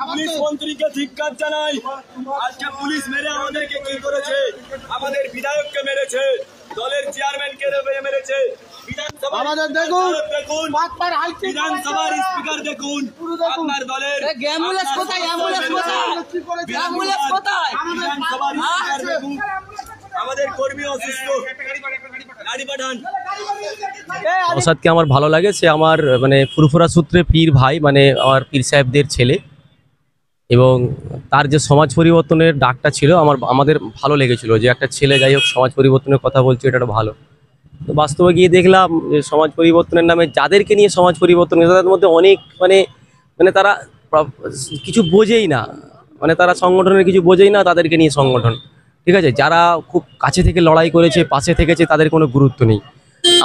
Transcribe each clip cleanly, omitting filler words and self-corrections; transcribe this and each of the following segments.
Police মন্ত্রীকে ধিক্কার জানাই। আজকে পুলিশ মেরে আমাদেরকে কি করেছে? আমাদের বিধায়ককে মেরেছে, দলের চেয়ারম্যানকে মেরেছে, আমাদের দেখুন বিধানসভার স্পিকার দেখুন, আপনার দলের বিধানসভার দেখুন, আমাদের কর্মী অসুস্থ, গাড়ি পাঠান। নওশাদকে আমার ভালো লাগে, সে আমার মানে ফুরফুরা সূত্রে পীর ভাই, মানে আমার পীর সাহেবদের ছেলে, এবং তার যে সমাজ পরিবর্তনের ডাকটা ছিল আমাদের ভালো লেগেছিল, যে একটা ছেলে যাই হোক সমাজ পরিবর্তনের কথা বলছে, এটা ভালো। তো বাস্তবে গিয়ে দেখলাম যে সমাজ পরিবর্তনের নামে যাদেরকে নিয়ে সমাজ পরিবর্তন, তাদের মধ্যে অনেক মানে তারা কিছু বোঝেই না, মানে তারা সংগঠনের কিছু বোঝেই না, তাদেরকে নিয়ে সংগঠন, ঠিক আছে। যারা খুব কাছে থেকে লড়াই করেছে, পাশে থেকেছে, তাদের কোনো গুরুত্ব নেই।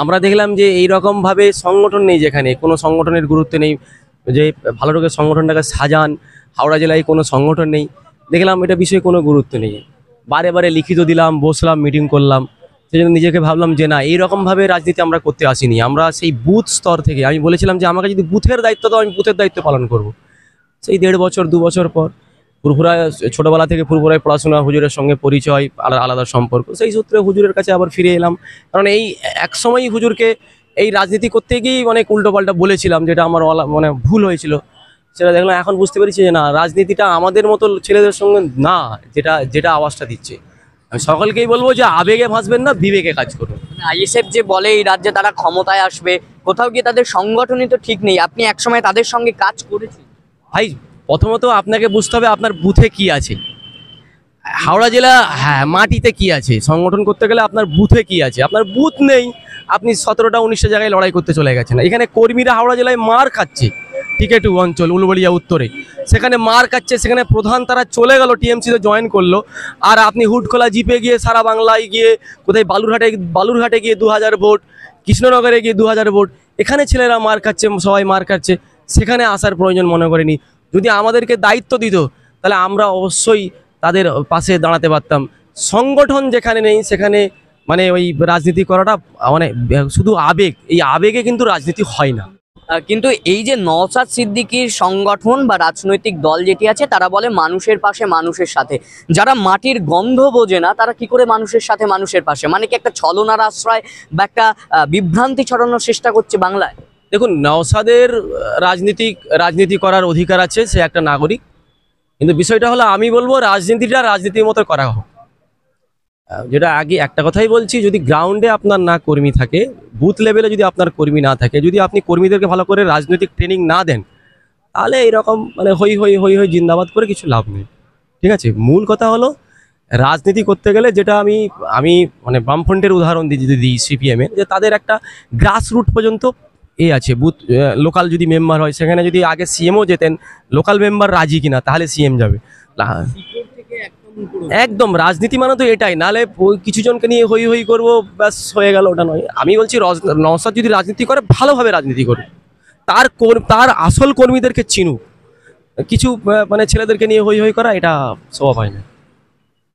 আমরা দেখলাম যে এইরকমভাবে সংগঠন নেই, যেখানে কোনো সংগঠনের গুরুত্ব নেই, যে ভালো রকমের সংগঠনটাকে সাজান। হাওড়া জেলায় কোনো সংগঠন নেই, দেখলাম এটা বিষয়ে কোনো গুরুত্ব নেই। বারে বারে লিখিত দিলাম, বসলাম, মিটিং করলাম, সেই জন্য নিজেকে ভাবলাম যে না, এইরকমভাবে রাজনীতি আমরা করতে আসিনি। আমরা সেই বুথ স্তর থেকে, আমি বলেছিলাম যে আমাকে যদি বুথের দায়িত্ব দাও, আমি বুথের দায়িত্ব পালন করব। সেই 1.5 বছর 2 বছর পর ফুরফুরায়, ছোটোবেলা থেকে ফুরফুরায় পড়াশোনা, হুজুরের সঙ্গে পরিচয়, আলাদা সম্পর্ক, সেই সূত্রে হুজুরের কাছে আবার ফিরে এলাম। কারণ এই এক সময়ই হুজুরকে এই রাজনীতি করতে গিয়েই অনেক উল্টোপাল্টা বলেছিলাম, যেটা আমার মানে ভুল হয়েছিল। সেটা দেখলাম, এখন বুঝতে পেরেছি যে না, রাজনীতিটা আমাদের মতো ছেলেদের সঙ্গে না, যেটা আওয়াজটা দিচ্ছে। আমি সকলকেই বলবো যে আবেগে ভাসবেন না, বিবেকে কাজ করুন। আইএসএফ যে বলে এই রাজ্যে তারা ক্ষমতায় আসবে, কোথাও গিয়ে তাদের সংগঠনই তো ঠিক নেই। আপনি একসময় তাদের সঙ্গে কাজ করেছেন। ভাই, প্রথমত আপনাকে বুঝতে হবে আপনার বুথে কি আছে। হাওড়া জেলা, হ্যাঁ, মাটিতে কি আছে। সংগঠন করতে গেলে আপনার বুথে কি আছে। আপনার বুথ নেই, আপনি 17টা 19টা জায়গায় লড়াই করতে চলে গেছেন। এখানে কর্মীরা হাওড়া জেলায় মার খাচ্ছে, টিকেটু অঞ্চল, উলুবেড়িয়া উত্তরে, সেখানে মার খাচ্ছে। সেখানে প্রধান তারা চলে গেল, টিএমসিতে জয়েন করলো, আর আপনি হুটখোলা জিপে গিয়ে সারা বাংলায় গিয়ে, কোথায় বালুরঘাটে গিয়ে 2000 ভোট, কৃষ্ণনগরে গিয়ে 2000 ভোট, এখানে ছেলেরা মার খাচ্ছে, সবাই মার খাচ্ছে। সেখানে আসার প্রয়োজন মনে করেনি। যদি আমাদেরকে দায়িত্ব দিত, তাহলে আমরা অবশ্যই তাদের পাশে দাঁড়াতে পারতাম। সংগঠন যেখানে নেই, সেখানে মানে ওই রাজনীতি করাটা মানে শুধু আবেগ, এই আবেগে কিন্তু রাজনীতি হয় না। কিন্তু এই যে নওশাদ সিদ্দিকীর সংগঠন বা রাজনৈতিক দল যেটি আছে, তারা বলে মানুষের পাশে, মানুষের সাথে। যারা মাটির গন্ধ বোঝে না, তারা কি করে মানুষের সাথে, মানুষের পাশে? মানে কি একটা ছলনার আশ্রয় বা একটা বিভ্রান্তি ছড়ানোর চেষ্টা করছে বাংলায়? দেখুন, নওশাদের রাজনীতি করার অধিকার আছে, সে একটা নাগরিক। কিন্তু বিষয়টা হলো, আমি বলবো রাজনীতিটা রাজনীতির মতো করা হোক। যেটা আগে একটা কথাই বলছি, যদি গ্রাউন্ডে আপনার না কর্মী থাকে, বুথ লেভেলে যদি আপনার কর্মী না থাকে, যদি আপনি কর্মীদেরকে ভালো করে রাজনৈতিক ট্রেনিং না দেন, তাহলে এইরকম মানে হই হই জিন্দাবাদ করে কিছু লাভ নেই, ঠিক আছে। মূল কথা হলো, রাজনীতি করতে গেলে, যেটা আমি মানে বামফ্রন্টের উদাহরণ যদি দিই, সিপিএমের, যে তাদের একটা গ্রাসরুট পর্যন্ত আছে, বুথ লোকাল যদি মেম্বার হয়, সেখানে যদি আগে সিএমও যেতেন, লোকাল মেম্বার রাজি কিনা, তাহলে সিএম যাবে। একদম রাজনীতি মানে তো এটাই, নাহলে কিছু জনকে নিয়ে হই করবো, ব্যাস হয়ে গেল, ওটা নয়। আমি বলছি নওশাদ যদি রাজনীতি করে, ভালোভাবে রাজনীতি করুক, তার আসল কর্মীদেরকে চিনুক। কিছু মানে ছেলেদেরকে নিয়ে হই করা, এটা স্বভাব হয় না।